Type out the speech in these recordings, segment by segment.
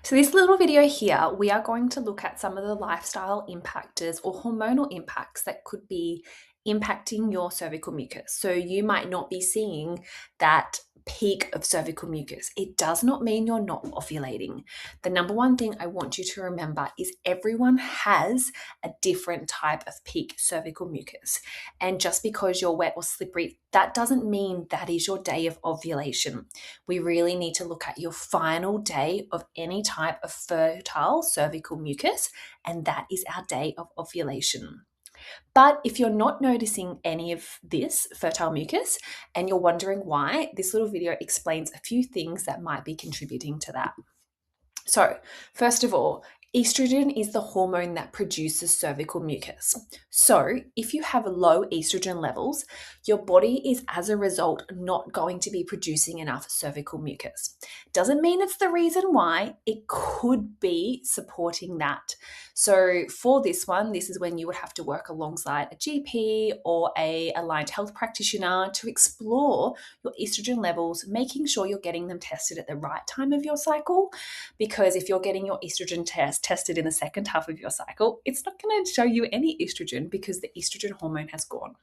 So this little video here, we are going to look at some of the lifestyle impactors or hormonal impacts that could be impacting your cervical mucus. So you might not be seeing that peak of cervical mucus. It does not mean you're not ovulating. The number one thing I want you to remember is everyone has a different type of peak cervical mucus. And just because you're wet or slippery, that doesn't mean that is your day of ovulation. We really need to look at your final day of any type of fertile cervical mucus, and that is our day of ovulation. But if you're not noticing any of this fertile mucus and you're wondering why, this little video explains a few things that might be contributing to that. So, first of all, estrogen is the hormone that produces cervical mucus. So, if you have low estrogen levels, your body is as a result not going to be producing enough cervical mucus. Doesn't mean it's the reason why, it could be supporting that. So, for this one, this is when you would have to work alongside a GP or a aligned health practitioner to explore your estrogen levels, making sure you're getting them tested at the right time of your cycle. Because if you're getting your estrogen tested in the second half of your cycle, it's not going to show you any estrogen because the estrogen hormone has gone.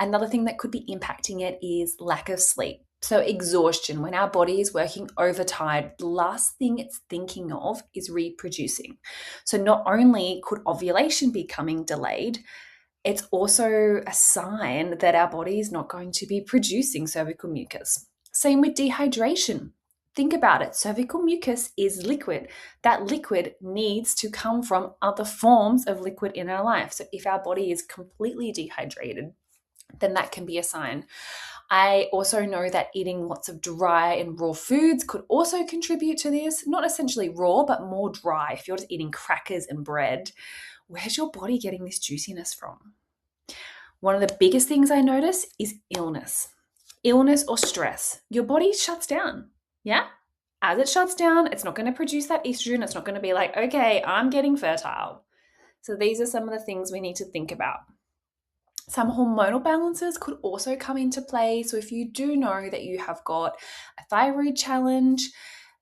Another thing that could be impacting it is lack of sleep. So exhaustion, when our body is working overtime, the last thing it's thinking of is reproducing. So not only could ovulation be coming delayed, it's also a sign that our body is not going to be producing cervical mucus. Same with dehydration. Think about it. Cervical mucus is liquid. That liquid needs to come from other forms of liquid in our life. So if our body is completely dehydrated, then that can be a sign. I also know that eating lots of dry and raw foods could also contribute to this. Not essentially raw, but more dry. If you're just eating crackers and bread, where's your body getting this juiciness from? One of the biggest things I notice is illness. Illness or stress. Your body shuts down. Yeah? As it shuts down, it's not going to produce that estrogen. It's not going to be like, okay, I'm getting fertile. So these are some of the things we need to think about. Some hormonal balances could also come into play. So if you do know that you have got a thyroid challenge,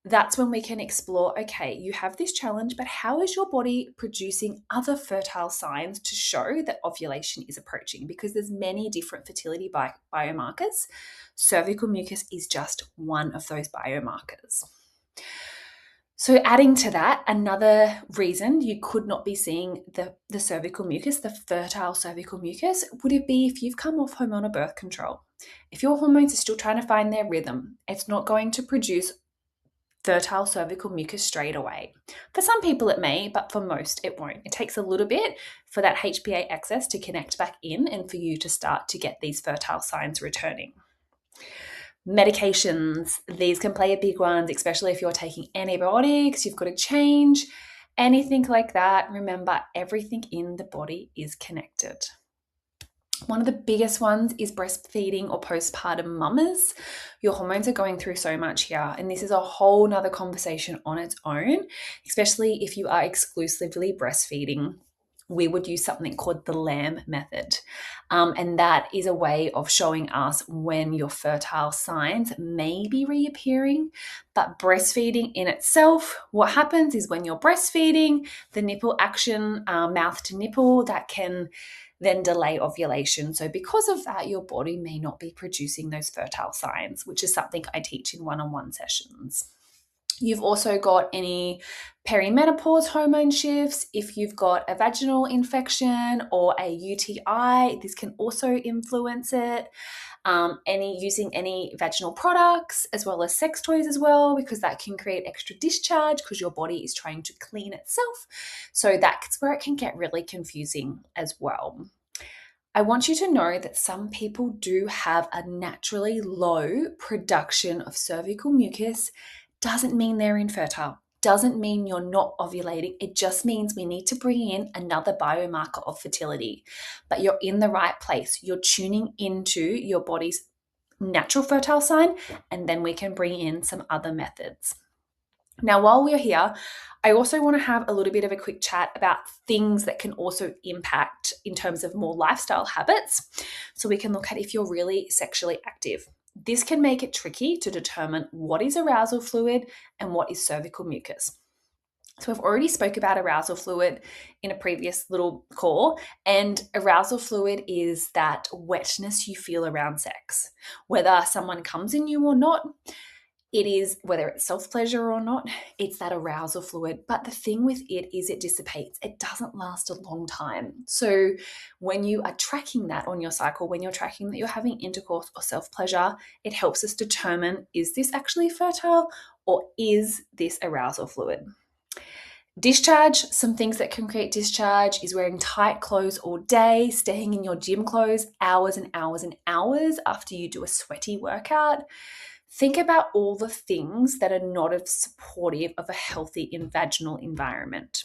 that's when we can explore, okay, you have this challenge, but how is your body producing other fertile signs to show that ovulation is approaching? Because there's many different fertility biomarkers. Cervical mucus is just one of those biomarkers. So adding to that, another reason you could not be seeing the cervical mucus, the fertile cervical mucus, would it be if you've come off hormonal birth control. If your hormones are still trying to find their rhythm, it's not going to produce fertile cervical mucus straight away. For some people it may, but for most it won't. It takes a little bit for that HPA axis to connect back in and for you to start to get these fertile signs returning. Medications, these can play a big one, especially if you're taking antibiotics, you've got to change, anything like that. Remember, everything in the body is connected. One of the biggest ones is breastfeeding or postpartum mamas. Your hormones are going through so much here, and this is a whole nother conversation on its own, especially if you are exclusively breastfeeding. We would use something called the LAM method. And that is a way of showing us when your fertile signs may be reappearing. But breastfeeding in itself, what happens is when you're breastfeeding, the nipple action, mouth to nipple, that can then delay ovulation. So because of that, your body may not be producing those fertile signs, which is something I teach in one-on-one sessions. You've also got any perimenopause hormone shifts. If you've got a vaginal infection or a UTI, this can also influence it. Using any vaginal products as well as sex toys as well, because that can create extra discharge because your body is trying to clean itself. So that's where it can get really confusing as well. I want you to know that some people do have a naturally low production of cervical mucus. Doesn't mean they're infertile. Doesn't mean you're not ovulating. It just means we need to bring in another biomarker of fertility. But you're in the right place. You're tuning into your body's natural fertile sign, and then we can bring in some other methods. Now, while we're here, I also want to have a little bit of a quick chat about things that can also impact in terms of more lifestyle habits. So we can look at if you're really sexually active. This can make it tricky to determine what is arousal fluid and what is cervical mucus. So I've already spoke about arousal fluid in a previous little call, and arousal fluid is that wetness you feel around sex. Whether someone comes in you or not, it is, whether it's self-pleasure or not, it's that arousal fluid. But the thing with it is it dissipates. It doesn't last a long time. So when you are tracking that on your cycle, when you're tracking that you're having intercourse or self-pleasure, it helps us determine, is this actually fertile or is this arousal fluid? Discharge, some things that can create discharge is wearing tight clothes all day, staying in your gym clothes hours and hours and hours after you do a sweaty workout. Think about all the things that are not as supportive of a healthy vaginal environment.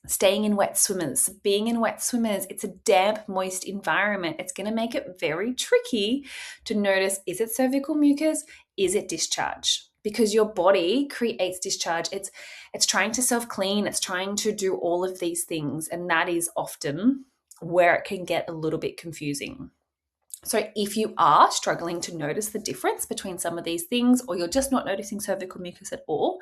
Staying in wet swimmers, being in wet swimmers, it's a damp, moist environment. It's going to make it very tricky to notice, is it cervical mucus? Is it discharge? Because your body creates discharge. It's trying to self-clean. It's trying to do all of these things. And that is often where it can get a little bit confusing. So if you are struggling to notice the difference between some of these things, or you're just not noticing cervical mucus at all,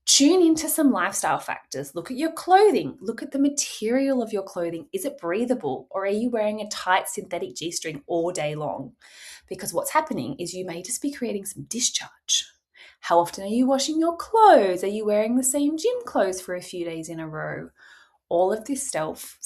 tune into some lifestyle factors. Look at your clothing. Look at the material of your clothing. Is it breathable, or are you wearing a tight synthetic G-string all day long? Because what's happening is you may just be creating some discharge. How often are you washing your clothes? Are you wearing the same gym clothes for a few days in a row? All of this stuff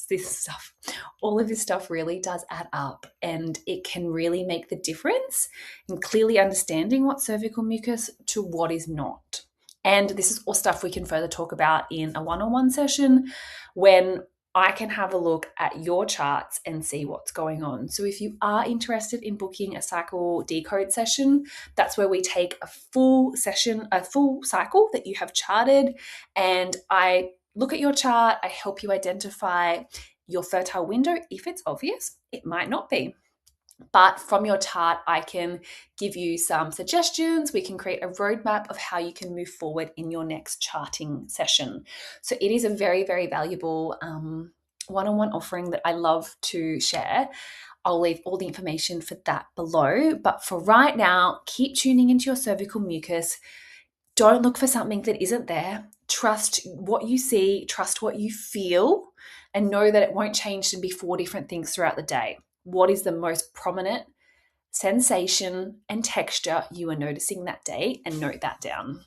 really does add up, and it can really make the difference in clearly understanding what's cervical mucus to what is not. And this is all stuff we can further talk about in a one-on-one session when I can have a look at your charts and see what's going on. So if you are interested in booking a cycle decode session, that's where we take a full session, a full cycle that you have charted, and I look at your chart, I help you identify your fertile window. If it's obvious, it might not be. But from your chart, I can give you some suggestions. We can create a roadmap of how you can move forward in your next charting session. So it is a very, very valuable one-on-one offering that I love to share. I'll leave all the information for that below. But for right now, keep tuning into your cervical mucus. Don't look for something that isn't there. Trust what you see, trust what you feel, and know that it won't change to be 4 different things throughout the day. What is the most prominent sensation and texture you are noticing that day, and note that down.